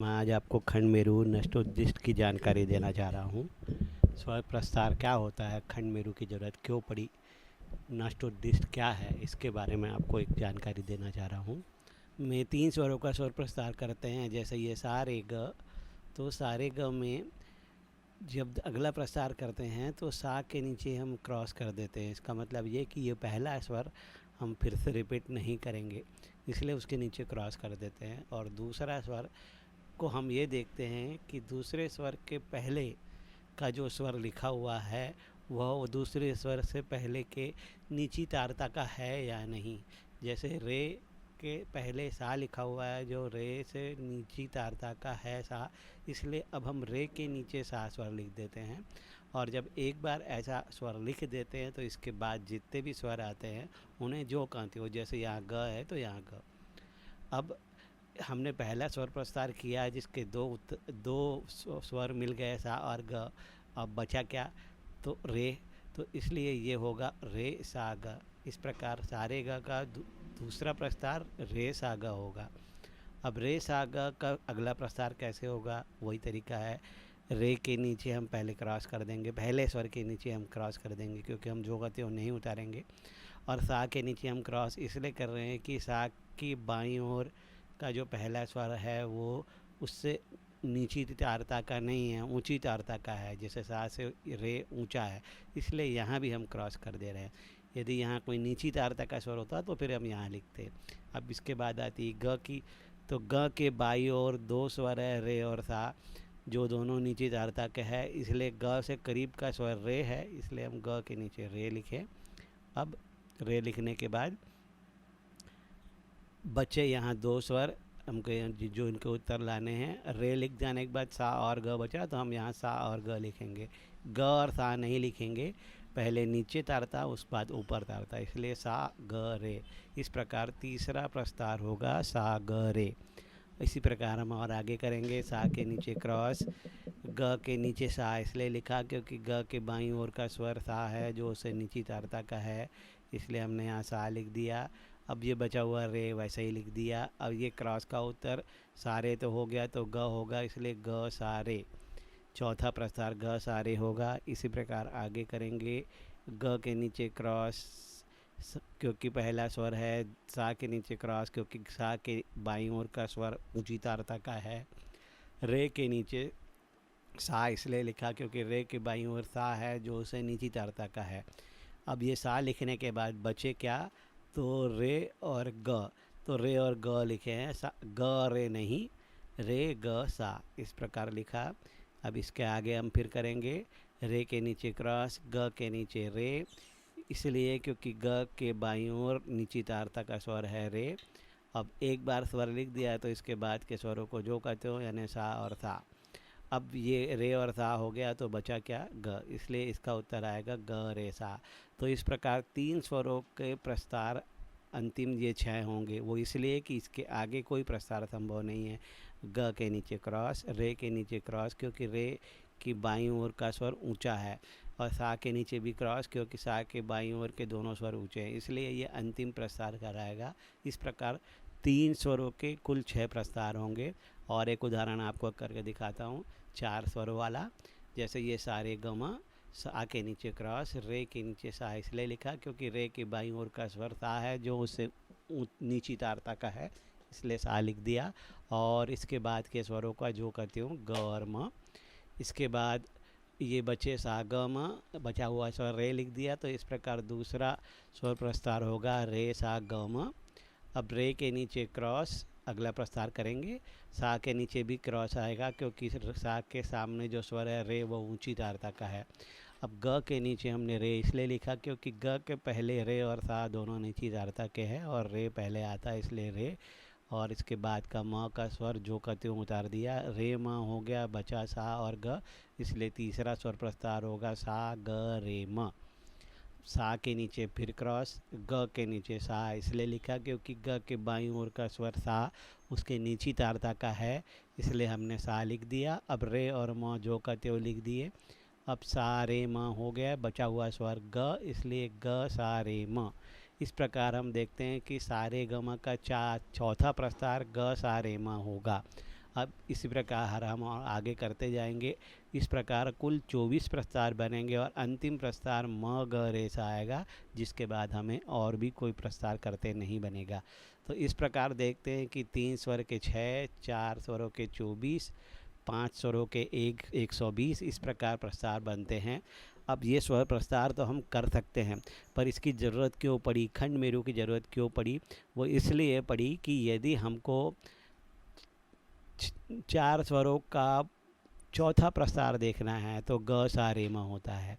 मैं आज आपको खंडमेरू नष्टोद्दिष्ट की जानकारी देना चाह रहा हूँ। स्वर प्रस्तार क्या होता है, खंडमेरू की ज़रूरत क्यों पड़ी, नष्टोद्दिष्ट क्या है, इसके बारे में आपको एक जानकारी देना चाह रहा हूँ। में 3 स्वरों का स्वर प्रस्तार करते हैं, जैसे ये सा रे ग। तो सा रे ग में जब अगला प्रस्तार करते हैं तो सा के नीचे हम क्रॉस कर देते हैं। इसका मतलब ये कि ये पहला स्वर हम फिर से रिपीट नहीं करेंगे, इसलिए उसके नीचे क्रॉस कर देते हैं। और दूसरा स्वर को हम ये देखते हैं कि दूसरे स्वर के पहले का जो स्वर लिखा हुआ है वह दूसरे स्वर से पहले के नीची तारता का है या नहीं। जैसे रे के पहले सा लिखा हुआ है, जो रे से नीची तारता का है सा, इसलिए अब हम रे के नीचे सा स्वर लिख देते हैं। और जब एक बार ऐसा स्वर लिख देते हैं तो इसके बाद जितने भी स्वर आते हैं उन्हें जो कहते हो, जैसे यहाँ ग है तो यहाँ ग। अब हमने पहला स्वर प्रस्तार किया है जिसके दो स्वर मिल गए, सा और ग। अब बचा क्या, तो रे। तो इसलिए ये होगा रे सा ग। इस प्रकार सारे ग का दूसरा प्रस्तार रे सा ग होगा। अब रे सा ग का अगला प्रस्तार कैसे होगा, वही तरीका है। रे के नीचे हम पहले क्रॉस कर देंगे, पहले स्वर के नीचे हम क्रॉस कर देंगे, क्योंकि हम जो कहते हैं वो नहीं उतारेंगे। और सा के नीचे हम क्रॉस इसलिए कर रहे हैं कि सा की बाईं ओर का जो पहला स्वर है वो उससे नीची तारता का नहीं है, ऊंची तारता का है। जैसे सा से रे ऊंचा है, इसलिए यहाँ भी हम क्रॉस कर दे रहे हैं। यदि यहाँ कोई नीची तारता का स्वर होता तो फिर हम यहाँ लिखते। अब इसके बाद आती है ग की। तो ग के बाई ओर दो स्वर है, रे और सा, जो दोनों नीची तारता के है, इसलिए ग से करीब का स्वर रे है, इसलिए हम ग के नीचे रे लिखें। अब रे लिखने के बाद बच्चे यहाँ दो स्वर हमको जो इनके उत्तर लाने हैं। रे लिख जाने के बाद सा और ग बचा, तो हम यहाँ सा और ग लिखेंगे। ग और सा नहीं लिखेंगे, पहले नीचे तारता उस बाद ऊपर तारता, इसलिए सा ग रे। इस प्रकार तीसरा प्रस्तार होगा सा ग रे। इसी प्रकार हम और आगे करेंगे। सा के नीचे क्रॉस, ग के नीचे सा इसलिए लिखा क्योंकि ग के बाईं ओर का स्वर सा है जो उसे नीची तारता का है, इसलिए हमने यहाँ सा लिख दिया। अब ये बचा हुआ रे वैसे ही लिख दिया। अब ये क्रॉस का उत्तर सारे तो हो गया, तो ग होगा, इसलिए ग सारे। चौथा प्रस्तार ग सारे होगा। इसी प्रकार आगे करेंगे। ग के नीचे क्रॉस क्योंकि पहला स्वर है, सा के नीचे क्रॉस क्योंकि सा के बाईं ओर का स्वर ऊंची तारता का है। रे के नीचे सा इसलिए लिखा क्योंकि रे के बाईं ओर सा है जो उसे नीची तारता का है। अब ये सा लिखने के बाद बचे क्या, तो रे और ग। तो रे और ग लिखे हैं, सा ग रे नहीं, रे ग सा, इस प्रकार लिखा। अब इसके आगे हम फिर करेंगे। रे के नीचे क्रॉस, ग के नीचे रे, इसलिए क्योंकि ग के बाईं ओर नीची तारता का स्वर है रे। अब एक बार स्वर लिख दिया है तो इसके बाद के स्वरों को जो कहते हो, यानी सा और सा। अब ये रे और सा हो गया तो बचा क्या, ग, इसलिए इसका उत्तर आएगा ग रे सा। तो इस प्रकार 3 स्वरों के प्रस्तार अंतिम ये 6 होंगे, वो इसलिए कि इसके आगे कोई प्रस्तार संभव नहीं है। ग के नीचे क्रॉस, रे के नीचे क्रॉस क्योंकि रे की बाईं ओर का स्वर ऊंचा है, और सा के नीचे भी क्रॉस क्योंकि सा के बाईं ओर के दोनों स्वर ऊंचे हैं, इसलिए ये अंतिम प्रस्तार कराएगा। इस प्रकार 3 स्वरों के कुल 6 प्रस्तार होंगे। और एक उदाहरण आपको करके दिखाता हूँ 4 स्वरों वाला। जैसे ये सारे गमा, सा के नीचे क्रॉस, रे के नीचे सा इसलिए लिखा क्योंकि रे के बाईं ओर का स्वर सा है जो उससे नीची तारता का है, इसलिए सा लिख दिया। और इसके बाद के स्वरों का जो करती हूँ ग और म। इसके बाद ये बचे सा ग म, बचा हुआ स्वर रे लिख दिया। तो इस प्रकार दूसरा स्वर प्रस्तार होगा रे सा ग म। अब रे के नीचे क्रॉस अगला प्रस्तार करेंगे। सा के नीचे भी क्रॉस आएगा क्योंकि सा के सामने जो स्वर है रे वो ऊंची तारता का है। अब ग के नीचे हमने रे इसलिए लिखा क्योंकि ग के पहले रे और सा दोनों नीची तारता के हैं और रे पहले आता है, इसलिए रे। और इसके बाद का म का स्वर जो कहते हो उतार दिया, रे म हो गया, बचा सा और ग, इसलिए तीसरा स्वर प्रस्तार होगा सा ग रे म। सा के नीचे फिर क्रॉस, ग के नीचे सा इसलिए लिखा क्योंकि ग के बाईं ओर का स्वर सा उसके नीची तारता का है, इसलिए हमने सा लिख दिया। अब रे और म जो कहते हो लिख दिए। अब सा रे म हो गया, बचा हुआ स्वर ग, इसलिए ग सा रे म। इस प्रकार हम देखते हैं कि सारे ग म का चौथा प्रस्तार ग सा रे म होगा। अब इसी प्रकार हम और आगे करते जाएंगे। इस प्रकार कुल 24 प्रस्तार बनेंगे और अंतिम प्रस्तार म ग रे सा आएगा, जिसके बाद हमें और भी कोई प्रस्तार करते नहीं बनेगा। तो इस प्रकार देखते हैं कि 3 स्वर के 6, 4 स्वरों के 24, 5 स्वरों के 120 इस प्रकार प्रस्तार बनते हैं। अब ये स्वर प्रस्तार तो हम कर सकते हैं, पर इसकी ज़रूरत क्यों पड़ी, खंड मेरू की ज़रूरत क्यों पड़ी? वो इसलिए पड़ी कि यदि हमको 4 स्वरों का चौथा प्रस्तार देखना है तो ग सा रे म होता है।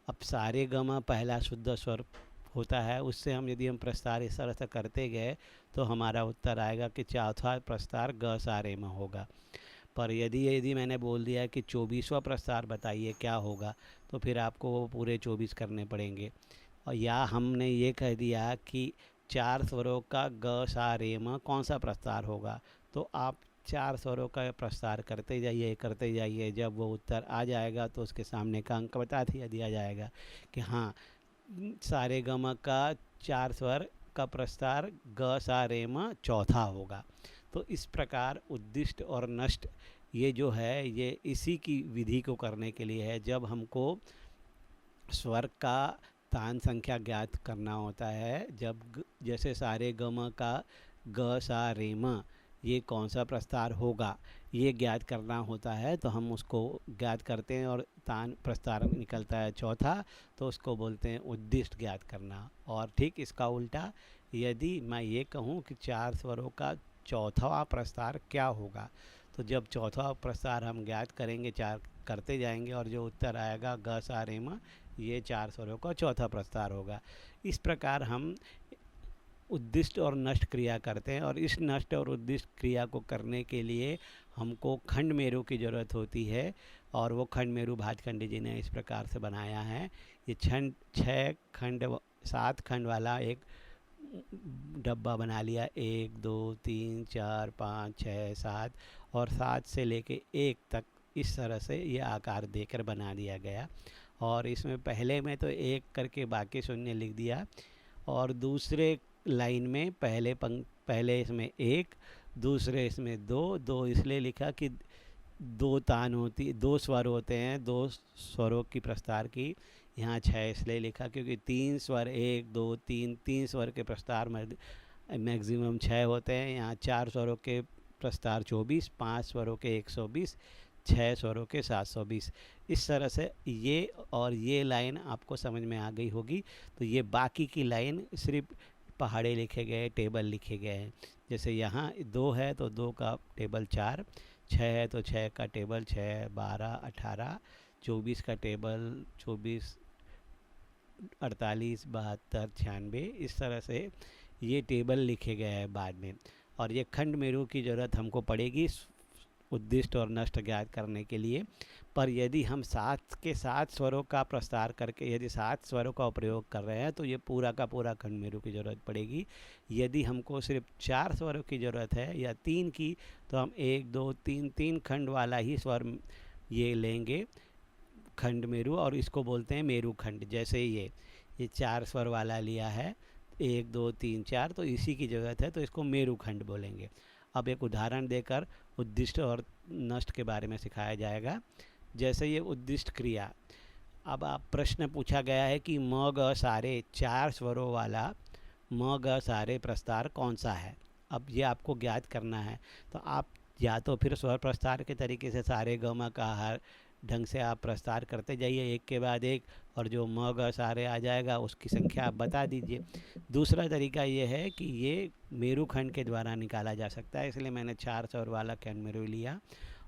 अब सारे ग म पहला शुद्ध स्वर होता है, उससे यदि हम प्रस्तार इस तरह से करते गए तो हमारा उत्तर आएगा कि चौथा प्रस्तार ग सा रे म होगा। पर यदि मैंने बोल दिया कि 24वां प्रस्तार बताइए क्या होगा, तो फिर आपको वो पूरे 24 करने पड़ेंगे। और या हमने ये कह दिया कि 4 स्वरों का ग सा रे म कौन सा प्रस्तार होगा, तो आप 4 स्वरों का प्रस्तार करते जाइए। जब वो उत्तर आ जाएगा तो उसके सामने का अंक बता दिया जाएगा कि हाँ, सारे ग म का 4 स्वर का प्रस्तार ग सा रे म चौथा होगा। तो इस प्रकार उद्दिष्ट और नष्ट ये जो है ये इसी की विधि को करने के लिए है। जब हमको स्वर का तान संख्या ज्ञात करना होता है, जब जैसे सारे ग म का ग सा रे म ये कौन सा प्रस्तार होगा ये ज्ञात करना होता है, तो हम उसको ज्ञात करते हैं और तान प्रस्तार निकलता है चौथा, तो उसको बोलते हैं उद्दिष्ट ज्ञात करना। और ठीक इसका उल्टा, यदि मैं ये कहूँ कि 4 स्वरों का चौथा प्रस्तार क्या होगा, तो जब चौथा प्रस्तार हम ज्ञात करेंगे, 4 करते जाएंगे और जो उत्तर आएगा ग सा रे म, ये 4 स्वरों का चौथा प्रस्तार होगा। इस प्रकार हम उद्दिष्ट और नष्ट क्रिया करते हैं, और इस नष्ट और उद्दिष्ट क्रिया को करने के लिए हमको खंड मेरू की ज़रूरत होती है, और वो खंड मेरू भातखंडी जी ने इस प्रकार से बनाया है। ये 6 खंड 7 खंड वाला एक डब्बा बना लिया, 1 2 3 4 5 6 7, और 7 से लेके 1 तक इस तरह से ये आकार देकर बना दिया गया। और इसमें पहले में तो 1 करके बाकी शून्य लिख दिया, और दूसरे लाइन में पहले इसमें 1, दूसरे इसमें 2 इसलिए लिखा कि 2 स्वर होते हैं, 2 स्वरों की प्रस्तार की। यहाँ 6 इसलिए लिखा क्योंकि 3 स्वर 1 2 3 स्वर के प्रस्तार मैक्सिमम 6 होते हैं। यहाँ 4 स्वरों के प्रस्तार 24, 5 स्वरों के 120, 6 स्वरों के 720। इस तरह से ये और ये लाइन आपको समझ में आ गई होगी। तो ये बाकी की लाइन सिर्फ पहाड़े लिखे गए, टेबल लिखे गए हैं। जैसे यहाँ 2 है तो 2 का टेबल 4, 6 है तो 6 का टेबल 6, 12, 18, 24 का टेबल 24, 48, 72, 96 इस तरह से ये टेबल लिखे गए हैं बाद में। और ये खंड मेरू की ज़रूरत हमको पड़ेगी उद्दिष्ट और नष्ट ज्ञात करने के लिए। पर यदि हम 7 के 7 स्वरों का प्रस्तार करके यदि 7 स्वरों का प्रयोग कर रहे हैं तो ये पूरा का पूरा खंड मेरू की ज़रूरत पड़ेगी। यदि हमको सिर्फ 4 स्वरों की ज़रूरत है या 3 की, तो हम 1 2 3 खंड वाला ही स्वर ये लेंगे खंड मेरू, और इसको बोलते हैं मेरू खंड। जैसे ये 4 स्वर वाला लिया है, 1 2 3 4, तो इसी की ज़रूरत है, तो इसको मेरू खंड बोलेंगे। अब एक उदाहरण देकर उद्दिष्ट और नष्ट के बारे में सिखाया जाएगा। जैसे ये उद्दिष्ट क्रिया, अब आप प्रश्न पूछा गया है कि म ग सारे 4 स्वरों वाला म ग सारे प्रस्तार कौन सा है। अब ये आपको ज्ञात करना है, तो आप या तो फिर स्वर प्रस्तार के तरीके से सारे ग म का हर ढंग से आप प्रस्तार करते जाइए एक के बाद एक, और जो म ग सारे आ जाएगा उसकी संख्या आप बता दीजिए। दूसरा तरीका ये है कि ये मेरू खंड के द्वारा निकाला जा सकता है, इसलिए मैंने 4 स्वर वाला खंड मेरू लिया।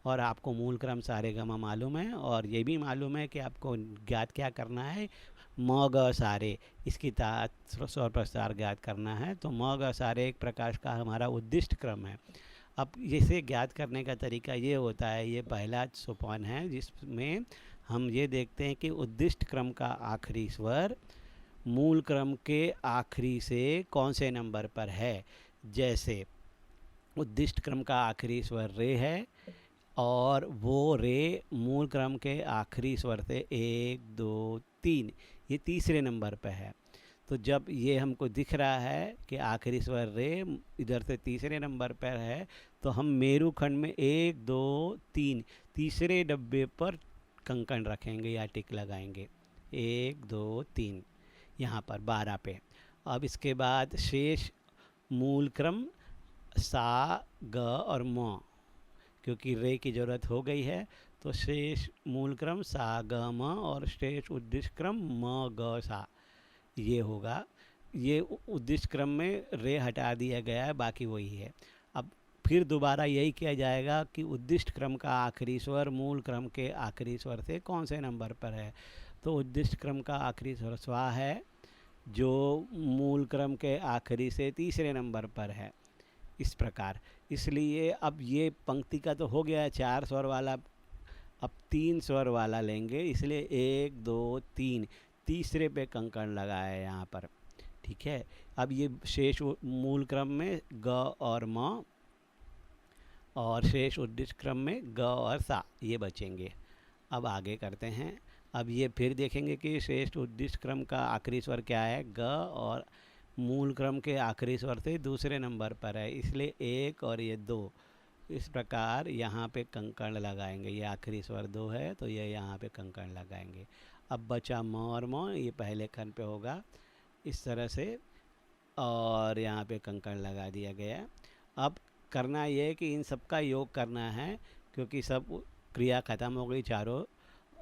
और आपको मूल क्रम सारे ग म मालूम है, और ये भी मालूम है कि आपको ज्ञात क्या करना है, म ग सारे इसकी स्वर प्रस्तार ज्ञात करना है। तो म ग सारे एक प्रकार का हमारा उद्दिष्ट क्रम है। अब इसे ज्ञात करने का तरीका ये होता है, ये पहला सोपान है जिसमें हम ये देखते हैं कि उद्दिष्ट क्रम का आखिरी स्वर मूल क्रम के आखिरी से कौन से नंबर पर है। जैसे उद्दिष्ट क्रम का आखिरी स्वर रे है, और वो रे मूल क्रम के आखिरी स्वर से 1 2 3 ये तीसरे नंबर पर है। तो जब ये हमको दिख रहा है कि आखिरी स्वर रे इधर से तीसरे नंबर पर है, तो हम मेरू खंड में 1 2 3 तीसरे डब्बे पर कंकण रखेंगे या टिक लगाएंगे, 1 2 3 यहाँ पर 12 पे। अब इसके बाद शेष मूल क्रम सा ग और म, क्योंकि रे की ज़रूरत हो गई है तो शेष मूल क्रम सा ग म और शेष उद्दिष्ट क्रम म ग सा ये होगा। ये उद्दिष्ट क्रम में रे हटा दिया गया है, बाकी वही है। अब फिर दोबारा यही किया जाएगा कि उद्दिष्ट क्रम का आखिरी स्वर मूल क्रम के आखिरी स्वर से कौन से नंबर पर है। तो उद्दिष्ट क्रम का आखिरी स्वर स्वा है जो मूल क्रम के आखिरी से तीसरे नंबर पर है, इस प्रकार। इसलिए अब ये पंक्ति का तो हो गया 4 स्वर वाला, अब 3 स्वर वाला लेंगे, इसलिए 1 2 3 तीसरे पे कंकण लगाया है यहाँ पर, ठीक है। अब ये शेष मूल क्रम में ग और म और शेष उद्दिष्ट क्रम में ग और सा ये बचेंगे। अब आगे करते हैं। अब ये फिर देखेंगे कि शेष उद्दिष्ट क्रम का आखिरी स्वर क्या है, ग, और मूल क्रम के आखिरी स्वर से दूसरे नंबर पर है, इसलिए 1 और ये 2। इस प्रकार यहाँ पे कंकण लगाएंगे। ये आखिरी स्वर 2 है तो ये यहाँ पे कंकण लगाएंगे। अब बचा म और म, ये पहले खंड पे होगा इस तरह से, और यहाँ पे कंकण लगा दिया गया। अब करना ये है कि इन सब का योग करना है, क्योंकि सब क्रिया ख़त्म हो गई चारों,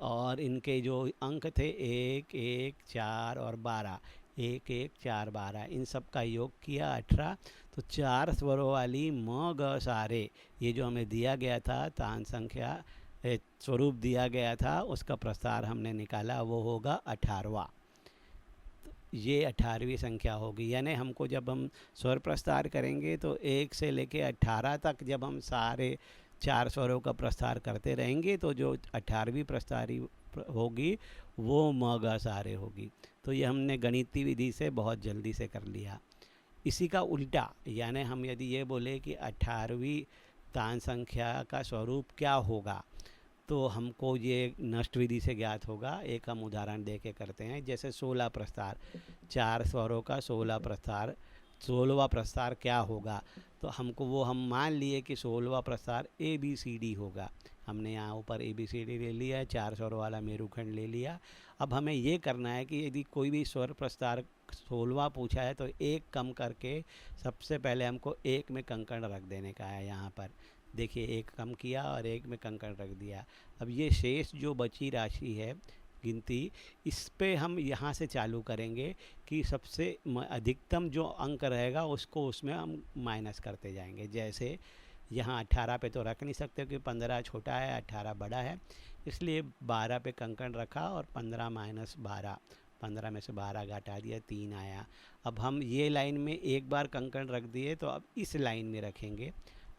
और इनके जो अंक थे 1 1 4 और 12, 1 1 4 12, इन सब का योग किया 18। तो 4 स्वरों वाली म ग सा रे, ये जो हमें दिया गया था तान संख्या स्वरूप दिया गया था, उसका प्रस्तार हमने निकाला, वो होगा 18वां। ये 18वीं संख्या होगी। यानी हमको जब हम स्वर प्रस्तार करेंगे तो 1 से लेके 18 तक जब हम सारे 4 स्वरों का प्रस्तार करते रहेंगे तो जो 18वीं प्रस्तारी होगी वो म ग सा रे होगी। तो ये हमने गणितीय विधि से बहुत जल्दी से कर लिया। इसी का उल्टा, यानी हम यदि ये बोले कि 18वीं तान संख्या का स्वरूप क्या होगा, तो हमको ये नष्ट विधि से ज्ञात होगा। एक हम उदाहरण दे के करते हैं। जैसे 16 प्रस्तार, 4 स्वरों का 16 प्रस्तार, 16वां प्रस्तार क्या होगा, तो हमको वो हम मान लिए कि 16वां प्रस्तार ABCD होगा। हमने यहाँ ऊपर ABCD ले लिया है, 4 स्वरों वाला मेरुखंड ले लिया। अब हमें ये करना है कि यदि कोई भी स्वर प्रस्तार 16वां पूछा है तो एक कम करके सबसे पहले हमको एक में कंकण रख देने का है। यहाँ पर देखिए, एक कम किया और एक में कंकण रख दिया। अब ये शेष जो बची राशि है गिनती, इस पे हम यहाँ से चालू करेंगे कि सबसे अधिकतम जो अंक रहेगा उसको उसमें हम माइनस करते जाएंगे। जैसे यहाँ 18 पे तो रख नहीं सकते क्योंकि 15 छोटा है, 18 बड़ा है, इसलिए 12 पे कंकण रखा और 15 माइनस 12, 15 में से 12 घटा दिया, 3 आया। अब हम ये लाइन में एक बार कंकण रख दिए तो अब इस लाइन में रखेंगे,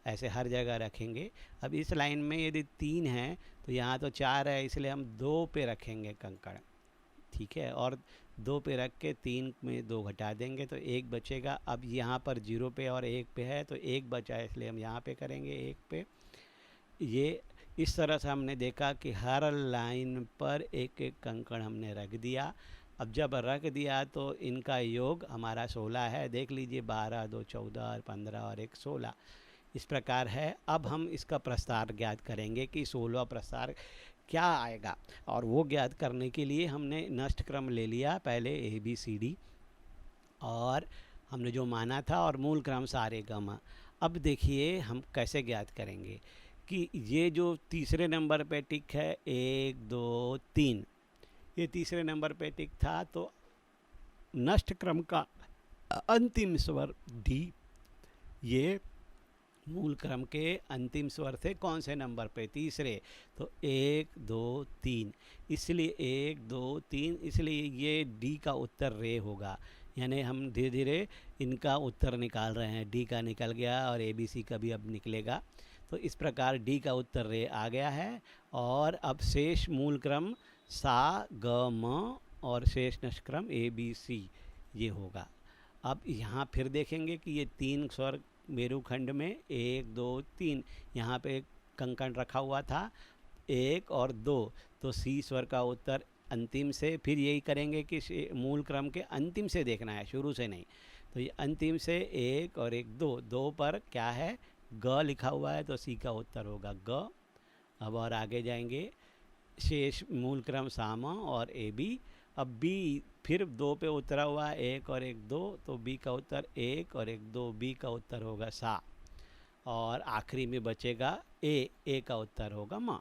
ऐसे हर जगह रखेंगे। अब इस लाइन में यदि 3 है तो यहाँ तो 4 है, इसलिए हम 2 पे रखेंगे कंकड़, ठीक है। और 2 पे रख के 3 में 2 घटा देंगे तो 1 बचेगा। अब यहाँ पर 0 पे और 1 पे है तो 1 बचा है, इसलिए हम यहाँ पे करेंगे 1 पे। ये इस तरह से हमने देखा कि हर लाइन पर एक एक कंकड़ हमने रख दिया। अब जब रख दिया तो इनका योग हमारा 16 है। देख लीजिए, 12 2 14 और 15 और 1 16 इस प्रकार है। अब हम इसका प्रस्तार ज्ञात करेंगे कि 16वां प्रस्तार क्या आएगा, और वो ज्ञात करने के लिए हमने नष्ट क्रम ले लिया, पहले ABCD और हमने जो माना था, और मूल क्रम सा रे ग म। अब देखिए हम कैसे ज्ञात करेंगे कि ये जो तीसरे नंबर पे टिक है 1 2 3, ये तीसरे नंबर पे टिक था, तो नष्ट क्रम का अंतिम स्वर डी, ये मूल क्रम के अंतिम स्वर से कौन से नंबर पे, तीसरे, तो 1 2 3, इसलिए 1 2 3, इसलिए ये डी का उत्तर रे होगा। यानी हम धीरे धीरे इनका उत्तर निकाल रहे हैं। डी का निकल गया और ABC का भी अब निकलेगा। तो इस प्रकार डी का उत्तर रे आ गया है। और अब शेष मूल क्रम सा ग म और शेष नष्ट क्रम ABC ये होगा। अब यहाँ फिर देखेंगे कि ये 3 स्वर मेरुखंड में 1 2 3 यहाँ पे कंकण रखा हुआ था 1 और 2, तो सी स्वर का उत्तर अंतिम से। फिर यही करेंगे कि मूल क्रम के अंतिम से देखना है, शुरू से नहीं। तो ये अंतिम से 1 और 1 2, 2 पर क्या है, ग लिखा हुआ है तो सी का उत्तर होगा ग। अब और आगे जाएंगे, शेष मूल क्रम साम और ए बी। अब बी फिर दो पे उतरा हुआ है, एक और एक दो, तो बी का उत्तर एक और एक दो, बी का उत्तर होगा सा। और आखिरी में बचेगा ए का उत्तर होगा म।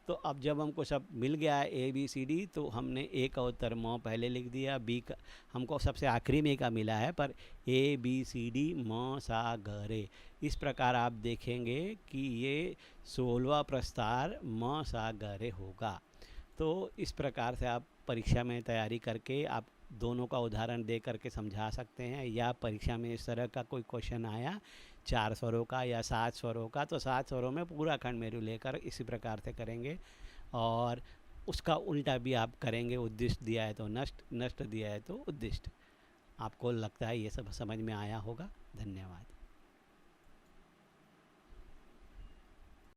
तो अब जब हमको सब मिल गया है ए बी सी डी, तो हमने ए का उत्तर म पहले लिख दिया, बी का हमको सबसे आखिरी में का मिला है, पर ए बी सी डी म सा ग रे। इस प्रकार आप देखेंगे कि ये 16वां प्रस्तार म सा ग रे होगा। तो इस प्रकार से आप परीक्षा में तैयारी करके आप दोनों का उदाहरण दे करके समझा सकते हैं, या परीक्षा में इस तरह का कोई क्वेश्चन आया 4 स्वरों का या 7 स्वरों का, तो 7 स्वरों में पूरा खंड मेरु लेकर इसी प्रकार से करेंगे। और उसका उल्टा भी आप करेंगे, उद्दिष्ट दिया है तो नष्ट, नष्ट दिया है तो उद्दिष्ट। आपको लगता है ये सब समझ में आया होगा। धन्यवाद।